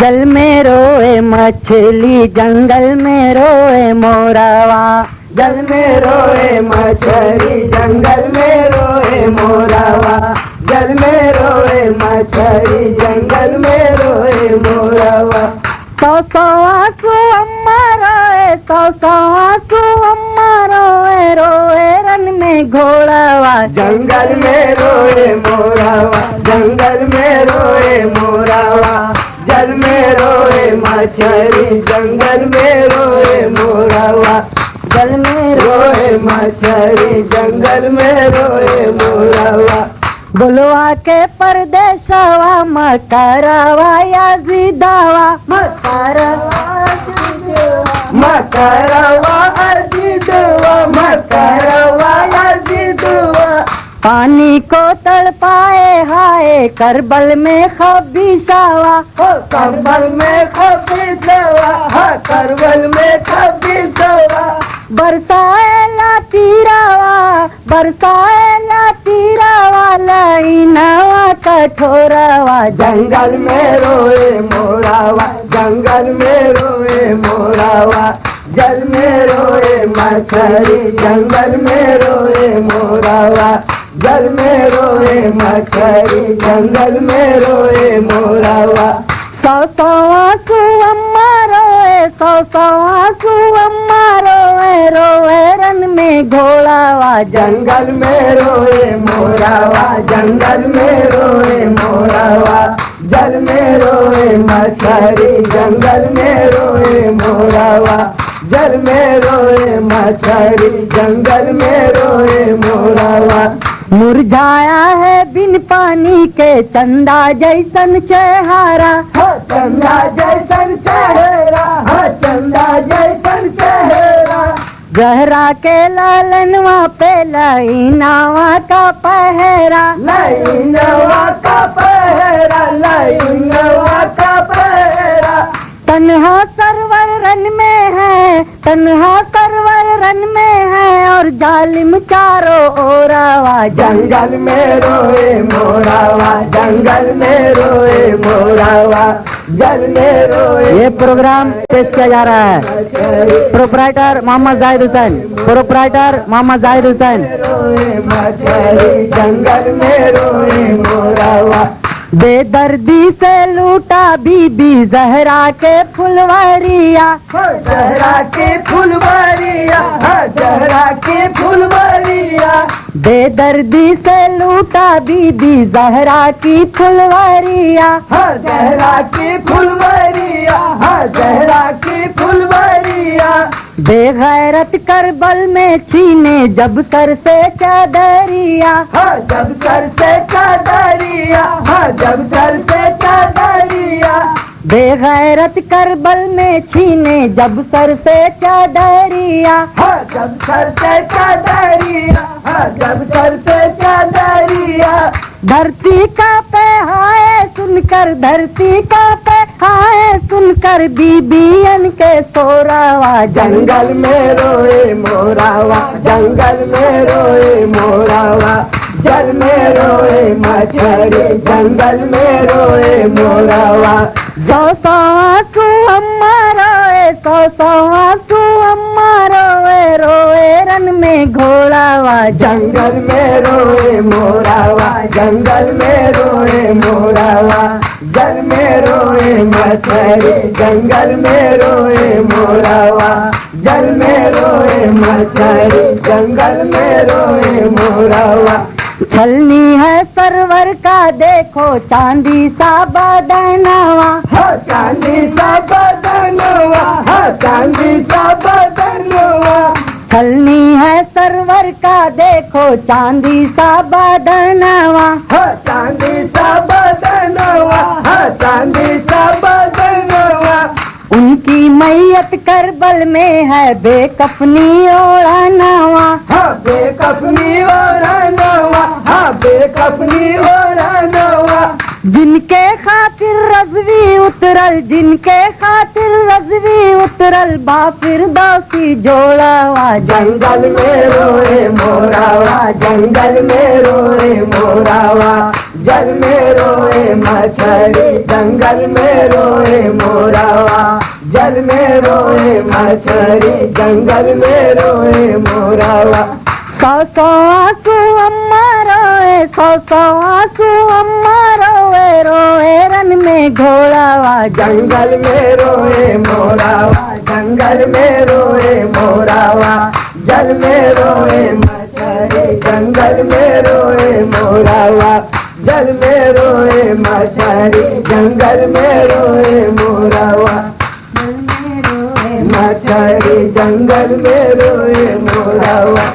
जल में रोए मछली जंगल में रोए मोरावा। जल में रोए मछली जंगल में रोए मोरावा। जल में रोए मछली जंगल में रोए मोरावा। सौ सौ आंसू अम्मा रोए, सौ सौ आंसू अम्मा रोए, रोए रन में घोड़ावा। जंगल में रोए मोरावा। जंगल में रोए मोरावा। जल में रोए मछली जंगल में रोए मोरावा। जल में रोए मछली जंगल में रोए मोरावा। बुलवा के परदेशवा मकरवा या जिदावा। मकरवा अजीदवा। मकरवा अजीदवा। पानी को तड़पाए हाय करबल में खबीसावा। करबल में खबीसावा। करबल में खबीसावा। बरसाए ला तीरावा, बरसाए ला तीरावा, लईनावा कठोरावा। जंगल में रोए मोरावा। जंगल में रोए मोरावा। जल में रोए मछली जंगल में रोए मोरावा। जल में रोए मछली जंगल में रोए मोरावा। सौ सौ आंसू अम्मा रोए, सौ सौ आंसू अम्मा रोए, रोए रन में घोड़ावा। जंगल में रोए मोरावा। जंगल में रोए मोरावा। जल में रोए मछली जंगल में रोए मोरावा। जल में रोए मछली जंगल में रोए मोरावा। मुरझाया है बिन पानी के चंदा जैसन चेहरा। चंदा जैसन चेहरा। चंदा जैसन चेहरा। गहरा के लालनवा पे लईनावा का पहरा। लईनवा का पहरा। लईनवा का पहरा। तन्हा सरवर रन में है, तन्हा सरवर रन में है, और जालिम चारों ओरावा। जंगल में रोए मोरावा। जंगल में रोए मोरावा। जल में रोए। ये प्रोग्राम पेश किया जा रहा है प्रोपराइटर मोहम्मद जाहिद हुसैन, प्रोपराइटर मोहम्मद जाहिद हुसैन। रोए मछली जंगल में रोए मोरावा। बेदर्दी से लूटा बीबी जहरा के फुलवरिया। जहरा के फुलवरिया। जहरा के फुलवरिया। बेदर्दी से लूटा बीबी जहरा की फुलवरिया। जहरा की फुलवरिया। जहरा की फुलवरिया। बेगैरत करबल में छीने जब सर से चादरिया। जब सर से चादरिया। जब सर से चादरिया। बेगैरत करबल में छीने जब सर से चादरिया। जब सर से चादरिया। जब सर से चादरिया। धरती का पे हाय सुनकर, धरती का पे हाय सुनकर, बीबियन के सोरावा। जंगल में रोए मोरावा। जंगल में रोए मोरावा। जल में रोए मछली जंगल में रोए मोरावा। सौ सौ आंसू अम्मा रोए, सौ सौ आंसू अम्मा रोए, रोए रन में घोड़ावा। जंगल में रोए मोरावा। जंगल में रोए मोरावा। जल में रोए मछली जंगल में रोए मोरावा। जल में रोए मछली जंगल में रोए मोरावा। छलनी है सरवर का देखो चांदी सा बदनवा। चांदी सा बदनवा। चांदी सा बदनवा। छलनी है सरवर का देखो चांदी सा बदनवा। चांदी सा बदनवा। चांदी सा बदनवा। उनकी मैयत करबल में है बेकफनी ओढ़ानवा। बेकफनी ओढ़ानवा। बेकफनी ओढ़ानवा। जिनके खातिर रज़वी उतरल, जिनके खातिर रज़वी उतरल, बाफिरदौसी जोड़ावा। जंगल में रोए मोरावा। जंगल में रोए मोरावा। जल में रोए मछली जंगल में रोए मोरावा जल में रोए मछली जंगल में रोए मोरावा सौ आंसू अम्मा रोए सौ आंसू अम्मा रोए रोए रन में घोड़ावा जंगल में रोए मोरावा जंगल में रोए मोरावा जल में रोए मछली जंगल में रोए मोरावा जल में रोए मछली जंगल में रोए मोरावा मछली जंगल में रोए मोरावा